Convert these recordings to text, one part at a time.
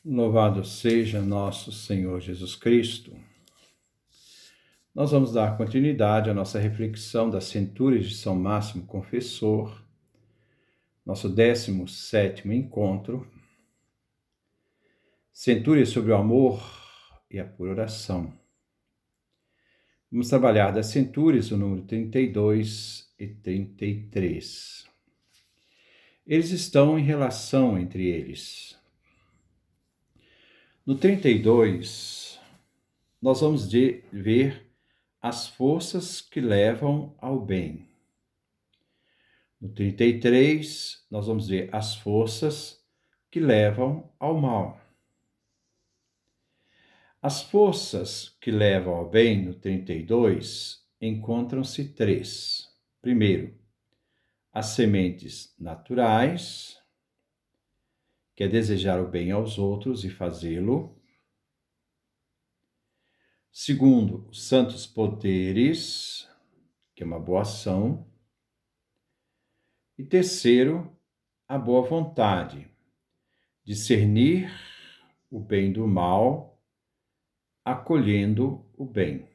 Louvado seja nosso Senhor Jesus Cristo. Nós vamos dar continuidade à nossa reflexão das centúrias de São Máximo Confessor, nosso 17º encontro. Centúrias sobre o amor e a pura oração. Vamos trabalhar das centúrias, o número 32 e 33. Eles estão em relação entre eles. No 32, nós vamos ver as forças que levam ao bem. No 33, nós vamos ver as forças que levam ao mal. As forças que levam ao bem, no 32, encontram-se três. Primeiro, as sementes naturais, que é desejar o bem aos outros e fazê-lo. Segundo, os santos poderes, que é uma boa ação. E terceiro, a boa vontade, discernir o bem do mal, acolhendo o bem.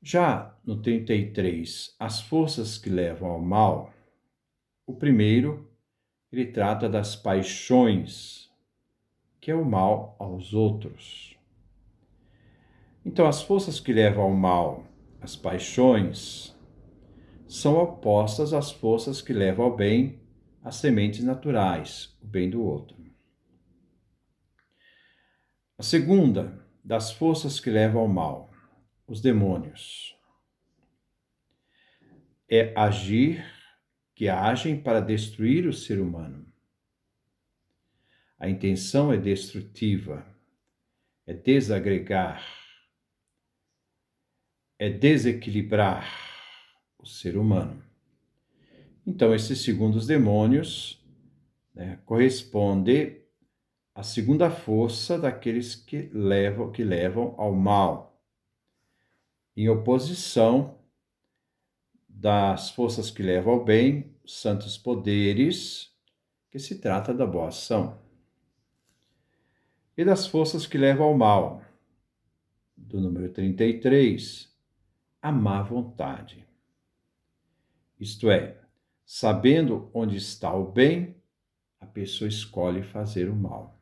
Já no 33, as forças que levam ao mal, o primeiro, ele trata das paixões, que é o mal aos outros. Então, as forças que levam ao mal, as paixões, são opostas às forças que levam ao bem, as sementes naturais, o bem do outro. A segunda das forças que levam ao mal, os demônios, é agir, que agem para destruir o ser humano. A intenção é destrutiva, é desagregar, é desequilibrar o ser humano. Então, esses segundos demônios, corresponde à segunda força daqueles que levam ao mal, em oposição das forças que levam ao bem, santos poderes, que se trata da boa ação, e das forças que levam ao mal, do número 33, a má vontade. Isto é, sabendo onde está o bem, a pessoa escolhe fazer o mal,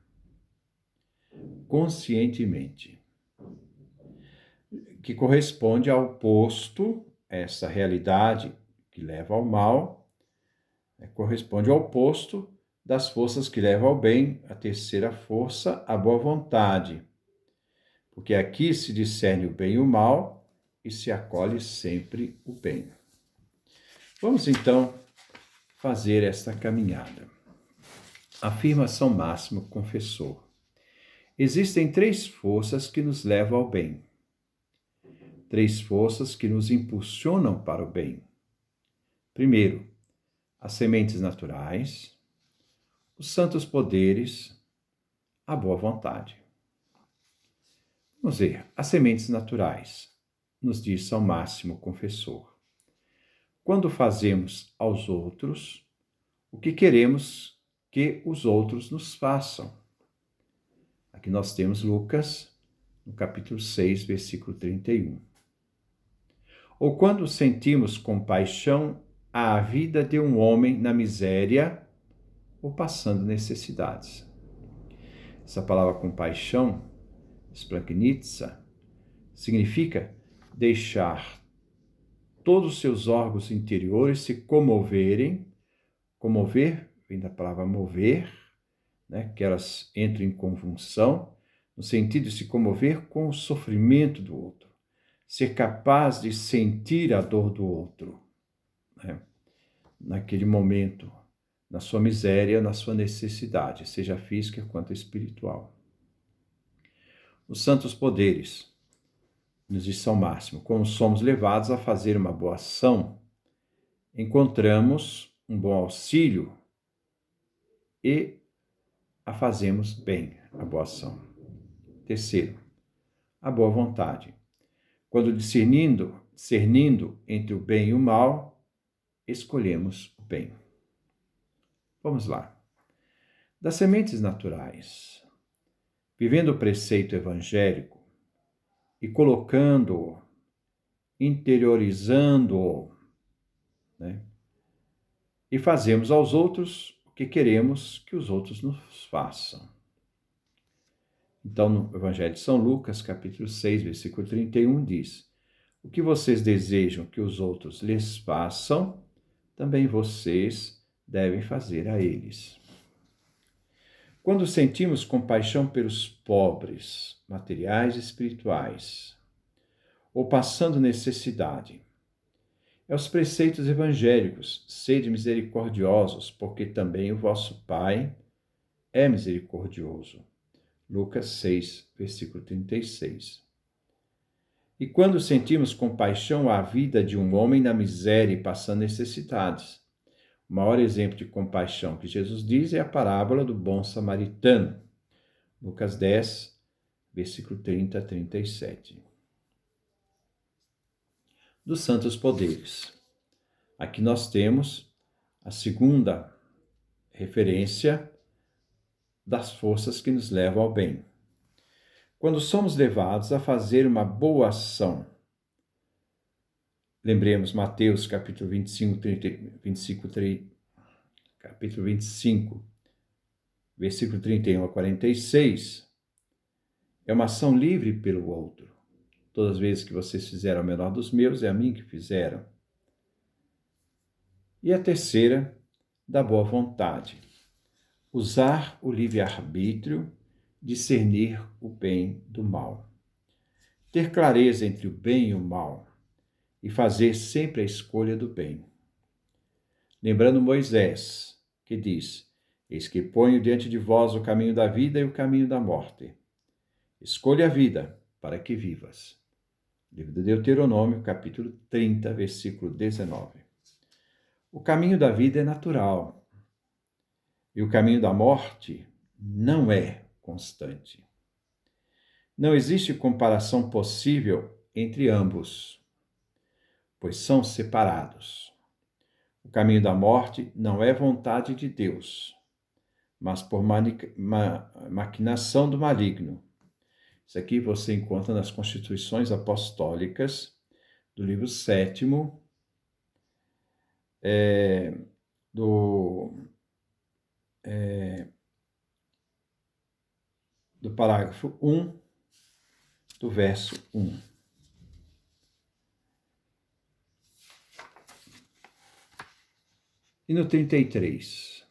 conscientemente, que corresponde ao oposto, essa realidade que leva ao mal, corresponde ao oposto das forças que levam ao bem, a terceira força, a boa vontade, porque aqui se discerne o bem e o mal e se acolhe sempre o bem. Vamos então fazer esta caminhada. Afirma São Máximo Confessor: existem três forças que nos levam ao bem, três forças que nos impulsionam para o bem. Primeiro, as sementes naturais, os santos poderes, a boa vontade. Vamos ver, as sementes naturais, nos diz São Máximo Confessor. Quando fazemos aos outros o que queremos que os outros nos façam. Aqui nós temos Lucas, no capítulo 6, versículo 31. Ou quando sentimos compaixão à vida de um homem na miséria ou passando necessidades. Essa palavra compaixão, splanchnitsa, significa deixar todos os seus órgãos interiores se comoverem. Comover vem da palavra mover, que elas entram em convulsão, no sentido de se comover com o sofrimento do outro, ser capaz de sentir a dor do outro, naquele momento, na sua miséria, na sua necessidade, seja física quanto espiritual. Os santos poderes, nos diz São Máximo, quando somos levados a fazer uma boa ação, encontramos um bom auxílio e a fazemos bem, a boa ação. Terceiro, a boa vontade. Quando discernindo entre o bem e o mal, escolhemos o bem. Vamos lá. das sementes naturais, vivendo o preceito evangélico e colocando-o, interiorizando-o, né? E fazemos aos outros o que queremos que os outros nos façam. Então, no Evangelho de São Lucas, capítulo 6, versículo 31, diz: o que vocês desejam que os outros lhes façam, também vocês devem fazer a eles. Quando sentimos compaixão pelos pobres, materiais e espirituais, ou passando necessidade, é os preceitos evangélicos: sede misericordiosos, porque também o vosso Pai é misericordioso. Lucas 6, versículo 36. E quando sentimos compaixão à vida de um homem na miséria e passando necessidades, o maior exemplo de compaixão que Jesus diz é a parábola do bom samaritano, Lucas 10, versículo 30 a 37. Dos santos poderes. Aqui nós temos a segunda referência das forças que nos levam ao bem. Quando somos levados a fazer uma boa ação, lembremos Mateus capítulo 25, versículo 31 a 46, é uma ação livre pelo outro. Todas as vezes que vocês fizeram ao menor dos meus, é a mim que fizeram. E a terceira, da boa vontade. Usar o livre-arbítrio, discernir o bem do mal. Ter clareza entre o bem e o mal e fazer sempre a escolha do bem. Lembrando Moisés, que diz: eis que ponho diante de vós o caminho da vida e o caminho da morte. Escolha a vida para que vivas. Livro de Deuteronômio, capítulo 30, versículo 19. O caminho da vida é natural e o caminho da morte não é constante. Não existe comparação possível entre ambos, pois são separados. O caminho da morte não é vontade de Deus, mas por maquinação do maligno. Isso aqui você encontra nas Constituições Apostólicas, do livro 7º, do parágrafo 1, do verso 1. E no 33,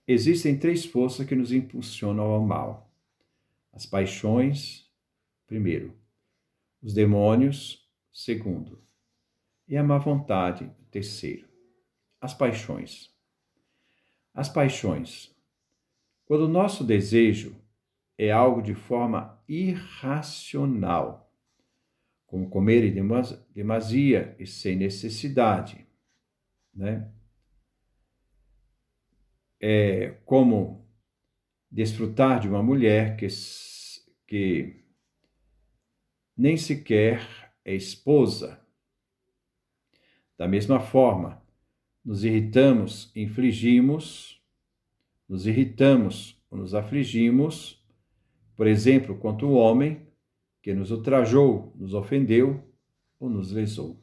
existem 3 forças que nos impulsionam ao mal. As paixões, primeiro. Os demônios, segundo. E a má vontade, terceiro. As paixões. As paixões. Quando o nosso desejo é algo de forma irracional, como comer em demasia e sem necessidade, né? Como desfrutar de uma mulher que nem sequer é esposa. Da mesma forma, nos irritamos ou nos afligimos, por exemplo, contra o homem que nos ultrajou, nos ofendeu ou nos lesou.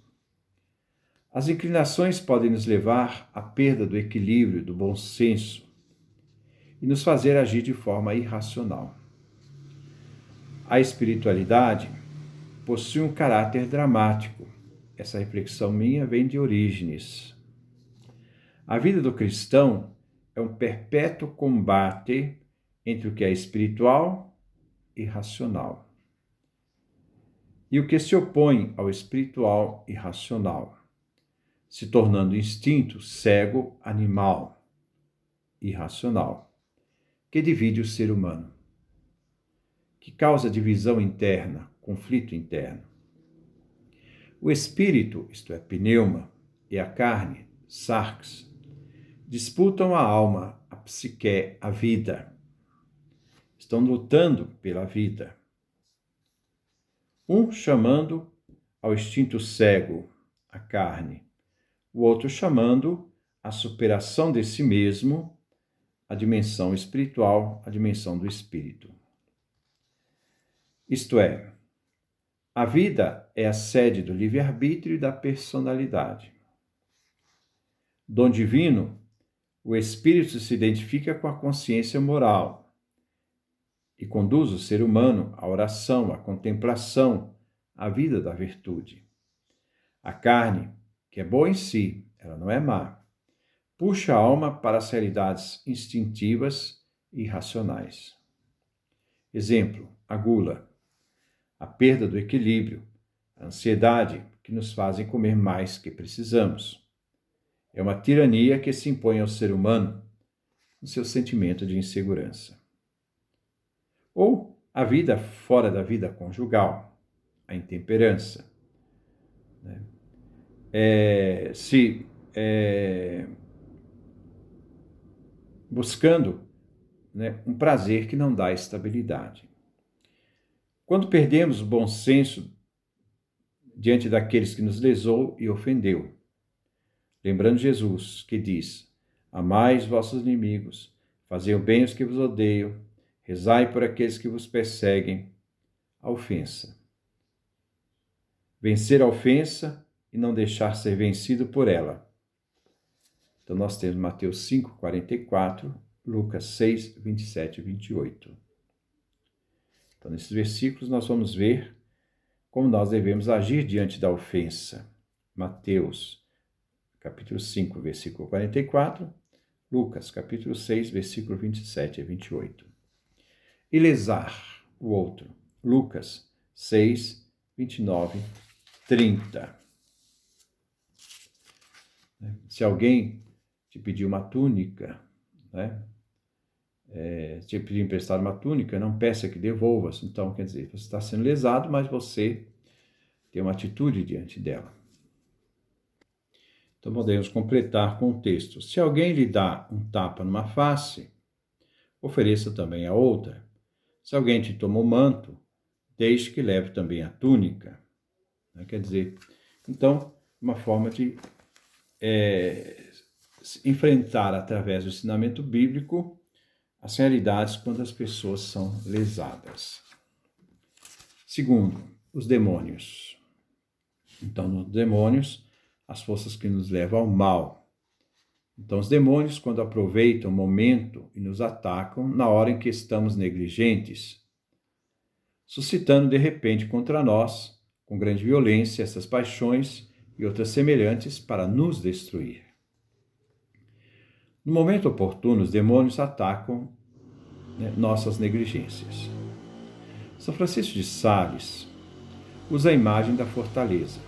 As inclinações podem nos levar à perda do equilíbrio, do bom senso e nos fazer agir de forma irracional. A espiritualidade possui um caráter dramático. Essa reflexão minha vem de Orígenes. A vida do cristão é um perpétuo combate entre o que é espiritual e racional, e o que se opõe ao espiritual e racional, se tornando instinto cego, animal, irracional, que divide o ser humano, que causa divisão interna, conflito interno. O espírito, isto é, pneuma, e a carne, sarx, disputam a alma, a psique, a vida. Estão lutando pela vida. Um chamando ao instinto cego, a carne, o outro chamando à superação de si mesmo, a dimensão espiritual, a dimensão do espírito. Isto é, a vida é a sede do livre-arbítrio e da personalidade. Dom divino, o espírito se identifica com a consciência moral e conduz o ser humano à oração, à contemplação, à vida da virtude. A carne, que é boa em si, ela não é má, puxa a alma para as realidades instintivas e irracionais. Exemplo, a gula, a perda do equilíbrio, a ansiedade que nos fazem comer mais que precisamos. É uma tirania que se impõe ao ser humano no seu sentimento de insegurança. Ou a vida fora da vida conjugal, a intemperança. Buscando um prazer que não dá estabilidade. Quando perdemos o bom senso diante daqueles que nos lesou e ofendeu, lembrando Jesus, que diz: amai os vossos inimigos, fazei o bem aos que vos odeiam, rezai por aqueles que vos perseguem. A ofensa. Vencer a ofensa e não deixar ser vencido por ela. Então nós temos Mateus 5, 44, Lucas 6, 27 e 28. Então nesses versículos nós vamos ver como nós devemos agir diante da ofensa. Mateus, capítulo 5, versículo 44, Lucas, capítulo 6, versículo 27 e 28. E lesar o outro. Lucas 6, 29, 30. Se alguém te pedir uma túnica, te pedir emprestar uma túnica, não peça que devolvas. Então, quer dizer, você está sendo lesado, mas você tem uma atitude diante dela. Então, podemos completar com o texto. Se alguém lhe dá um tapa numa face, ofereça também a outra. Se alguém te toma o manto, deixe que leve também a túnica. Quer dizer, então, uma forma de enfrentar, através do ensinamento bíblico, as realidades quando as pessoas são lesadas. Segundo, os demônios. Então, nos demônios, as forças que nos levam ao mal. Então, os demônios, quando aproveitam o momento e nos atacam na hora em que estamos negligentes, suscitando de repente contra nós, com grande violência, essas paixões e outras semelhantes para nos destruir. No momento oportuno, os demônios atacam nossas negligências. São Francisco de Sales usa a imagem da fortaleza.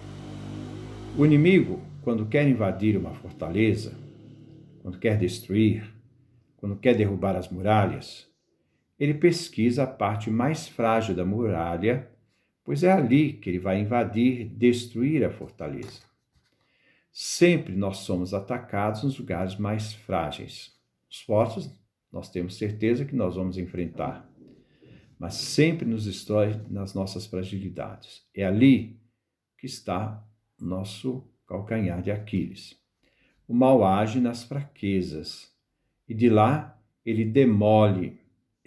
O inimigo, quando quer invadir uma fortaleza, quando quer destruir, quando quer derrubar as muralhas, ele pesquisa a parte mais frágil da muralha, pois é ali que ele vai invadir, destruir a fortaleza. Sempre nós somos atacados nos lugares mais frágeis. Os fortes, nós temos certeza que nós vamos enfrentar, mas sempre nos destrói nas nossas fragilidades. É ali que está nosso calcanhar de Aquiles. O mal age nas fraquezas e de lá ele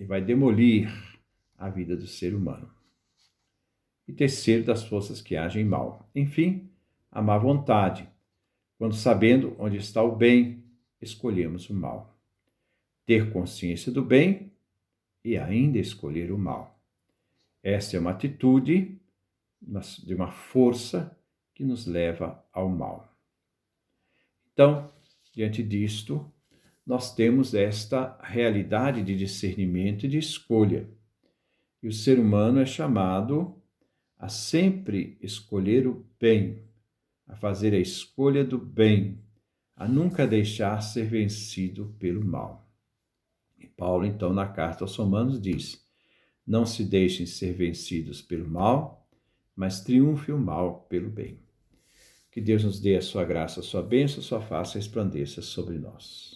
vai demolir a vida do ser humano. E terceiro, das forças que agem mal. Enfim, a má vontade. Quando, sabendo onde está o bem, escolhemos o mal. Ter consciência do bem e ainda escolher o mal. Essa é uma atitude de uma força que nos leva ao mal. Então, diante disto, nós temos esta realidade de discernimento e de escolha. E o ser humano é chamado a sempre escolher o bem, a fazer a escolha do bem, a nunca deixar ser vencido pelo mal. E Paulo, então, na carta aos Romanos diz: não se deixem ser vencidos pelo mal, mas triunfe o mal pelo bem. Que Deus nos dê a sua graça, a sua bênção, a sua face resplandeça sobre nós.